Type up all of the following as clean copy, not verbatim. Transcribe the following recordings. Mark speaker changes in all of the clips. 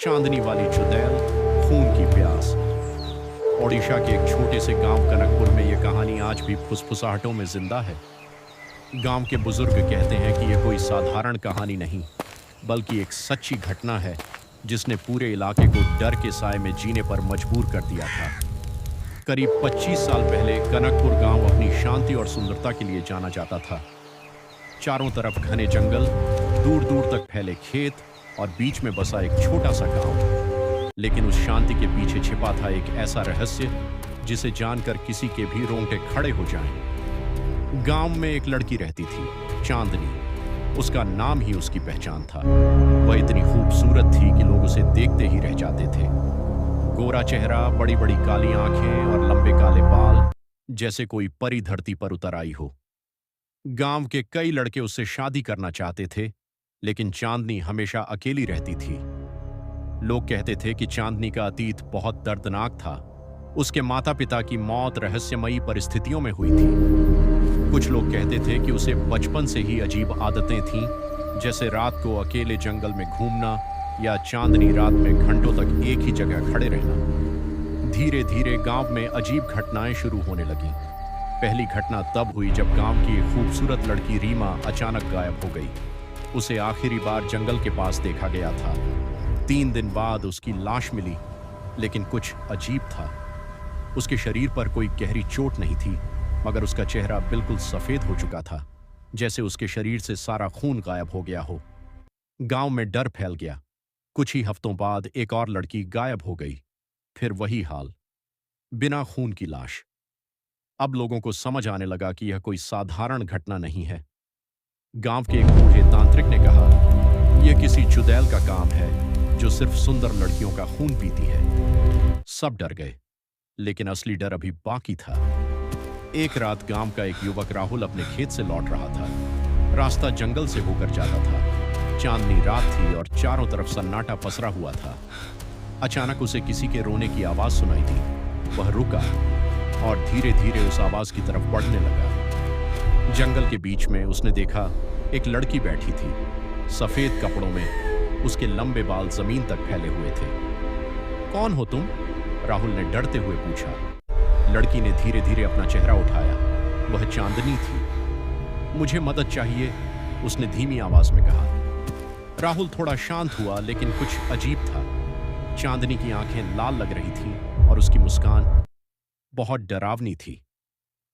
Speaker 1: चांदनी वाली चुड़ैल, खून की प्यास। ओडिशा के एक छोटे से गांव कनकपुर में यह कहानी आज भी फुसफुसाहटों में जिंदा है। गांव के बुजुर्ग कहते हैं कि यह कोई साधारण कहानी नहीं, बल्कि एक सच्ची घटना है जिसने पूरे इलाके को डर के साए में जीने पर मजबूर कर दिया था। करीब 25 साल पहले कनकपुर गांव अपनी शांति और सुंदरता के लिए जाना जाता था। चारों तरफ घने जंगल, दूर दूर तक फैले खेत और बीच में बसा एक छोटा सा गांव। लेकिन उस शांति के पीछे छिपा था एक ऐसा रहस्य जिसे जानकर किसी के भी रोंगटे खड़े हो जाएं। गांव में एक लड़की रहती थी, चांदनी। उसका नाम ही उसकी पहचान था। वह इतनी खूबसूरत थी कि लोग उसे देखते ही रह जाते थे। गोरा चेहरा, बड़ी बड़ी काली आंखें और लंबे काले बाल, जैसे कोई परी धरती पर उतर आई हो। गांव के कई लड़के उससे शादी करना चाहते थे, लेकिन चांदनी हमेशा अकेली रहती थी। लोग कहते थे कि चांदनी का अतीत बहुत दर्दनाक था। उसके माता पिता की मौत रहस्यमयी परिस्थितियों में हुई थी। कुछ लोग कहते थे कि उसे बचपन से ही अजीब आदतें थीं, जैसे रात को अकेले जंगल में घूमना या चांदनी रात में घंटों तक एक ही जगह खड़े रहना। धीरे धीरे गांव में अजीब घटनाएं शुरू होने लगीं। पहली घटना तब हुई जब गांव की एक खूबसूरत लड़की रीमा अचानक गायब हो गई। उसे आखिरी बार जंगल के पास देखा गया था। 3 दिन बाद उसकी लाश मिली, लेकिन कुछ अजीब था। उसके शरीर पर कोई गहरी चोट नहीं थी, मगर उसका चेहरा बिल्कुल सफेद हो चुका था, जैसे उसके शरीर से सारा खून गायब हो गया हो। गांव में डर फैल गया। कुछ ही हफ्तों बाद एक और लड़की गायब हो गई। फिर वही हाल, बिना खून की लाश। अब लोगों को समझ आने लगा कि यह कोई साधारण घटना नहीं है। गांव के एक बूढ़े तांत्रिक ने कहा, यह किसी चुड़ैल का काम है जो सिर्फ सुंदर लड़कियों का खून पीती है। सब डर गए, लेकिन असली डर अभी बाकी था। एक रात गांव का एक युवक राहुल अपने खेत से लौट रहा था। रास्ता जंगल से होकर जाता था। चांदनी रात थी और चारों तरफ सन्नाटा पसरा हुआ था। अचानक उसे किसी के रोने की आवाज सुनाई दी। वह रुका और धीरे धीरे उस आवाज की तरफ बढ़ने लगा। जंगल के बीच में उसने देखा एक लड़की बैठी थी, सफेद कपड़ों में। उसके लंबे बाल जमीन तक फैले हुए थे। कौन हो तुम? राहुल ने डरते हुए पूछा। लड़की ने धीरे धीरे अपना चेहरा उठाया। वह चांदनी थी। मुझे मदद चाहिए, उसने धीमी आवाज में कहा। राहुल थोड़ा शांत हुआ, लेकिन कुछ अजीब था। चांदनी की आंखें लाल लग रही थीं और उसकी मुस्कान बहुत डरावनी थी।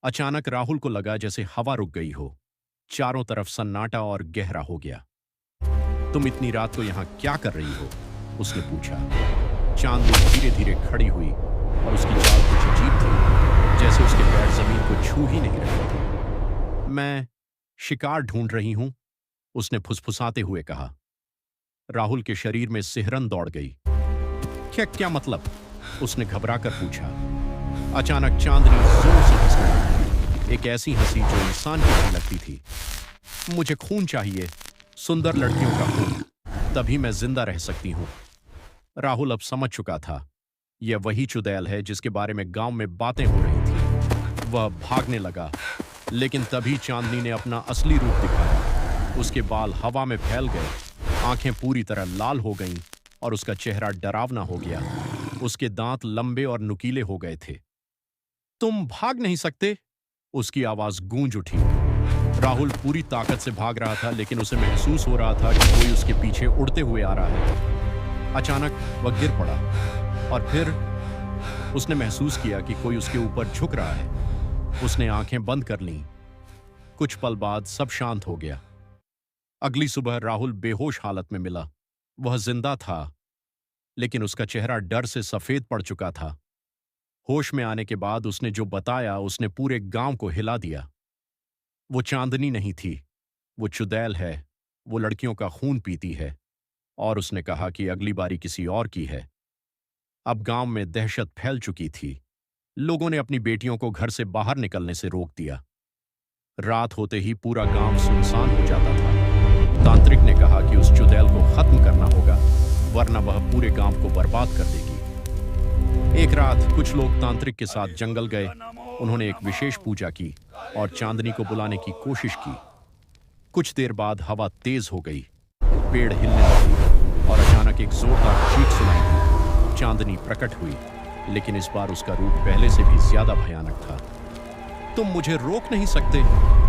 Speaker 1: अचानक राहुल को लगा जैसे हवा रुक गई हो। चारों तरफ सन्नाटा और गहरा हो गया। तुम इतनी रात को यहां क्या कर रही हो? उसने पूछा। चांदनी धीरे धीरे खड़ी हुई और उसकी चाल कुछ अजीब थी, जैसे उसके पैर जमीन को छू ही नहीं रहे थे। मैं शिकार ढूंढ रही हूं, उसने फुसफुसाते हुए कहा। राहुल के शरीर में सिहरन दौड़ गई। क्या क्या मतलब? उसने घबराकर पूछा। अचानक चांदनी जोर से हंसने लगी, एक ऐसी हंसी जो इंसान की नहीं लगती थी। मुझे खून चाहिए, सुंदर लड़कियों का खून, तभी मैं जिंदा रह सकती हूं। राहुल अब समझ चुका था, यह वही चुड़ैल है जिसके बारे में गांव में बातें हो रही थी। वह भागने लगा, लेकिन तभी चांदनी ने अपना असली रूप दिखाया। उसके बाल हवा में फैल गए, आंखें पूरी तरह लाल हो गईं और उसका चेहरा डरावना हो गया। उसके दांत लंबे और नुकीले हो गए थे। तुम भाग नहीं सकते, उसकी आवाज गूंज उठी। राहुल पूरी ताकत से भाग रहा था, लेकिन उसे महसूस हो रहा था कि कोई उसके पीछे उड़ते हुए आ रहा है। अचानक वह गिर पड़ा और फिर उसने महसूस किया कि कोई उसके ऊपर झुक रहा है। उसने आंखें बंद कर लीं। कुछ पल बाद सब शांत हो गया। अगली सुबह राहुल बेहोश हालत में मिला। वह जिंदा था, लेकिन उसका चेहरा डर से सफेद पड़ चुका था। होश में आने के बाद उसने जो बताया, उसने पूरे गांव को हिला दिया। वो चांदनी नहीं थी, वो चुड़ैल है। वो लड़कियों का खून पीती है और उसने कहा कि अगली बारी किसी और की है। अब गांव में दहशत फैल चुकी थी। लोगों ने अपनी बेटियों को घर से बाहर निकलने से रोक दिया। रात होते ही पूरा गांव सुनसान हो जाता था। तांत्रिक ने कहा कि उस चुड़ैल को खत्म करना होगा, वरना वह पूरे गांव को बर्बाद कर देगी। एक रात कुछ लोग तांत्रिक के साथ जंगल गए। उन्होंने एक विशेष पूजा की और चांदनी को बुलाने की कोशिश की। कुछ देर बाद हवा तेज हो गई, पेड़ हिलने लगे और अचानक एक जोरदार चीख सुनाई चांदनी प्रकट हुई, लेकिन इस बार उसका रूप पहले से भी ज्यादा भयानक था। तुम मुझे रोक नहीं सकते,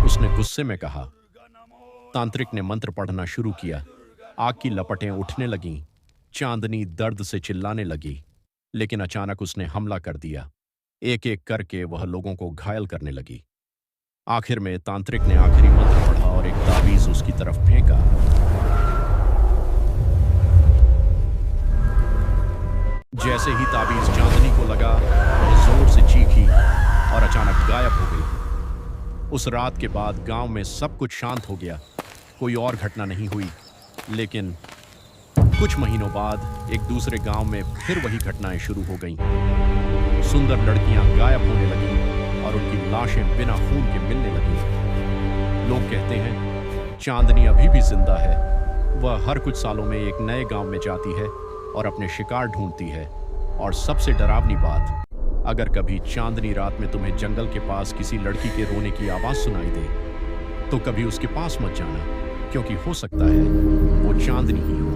Speaker 1: उसने गुस्से में कहा। तांत्रिक ने मंत्र पढ़ना शुरू किया। आग की लपटें उठने लगीं। चांदनी दर्द से चिल्लाने लगी, लेकिन अचानक उसने हमला कर दिया। एक एक करके वह लोगों को घायल करने लगी। आखिर में तांत्रिक ने आखिरी मंत्र पढ़ा और एक ताबीज उसकी तरफ फेंका। जैसे ही ताबीज चांदनी को लगा, वह जोर से चीखी और अचानक गायब हो गई। उस रात के बाद गांव में सब कुछ शांत हो गया। कोई और घटना नहीं हुई, लेकिन कुछ महीनों बाद एक दूसरे गांव में फिर वही घटनाएं शुरू हो गईं। सुंदर लड़कियां गायब होने लगीं और उनकी लाशें बिना खून के मिलने लगीं। लोग कहते हैं चांदनी अभी भी जिंदा है। वह हर कुछ सालों में एक नए गांव में जाती है और अपने शिकार ढूंढती है। और सबसे डरावनी बात, अगर कभी चांदनी रात में तुम्हें जंगल के पास किसी लड़की के रोने की आवाज सुनाई दे, तो कभी उसके पास मत जाना, क्योंकि हो सकता है वो चांदनी ही हो।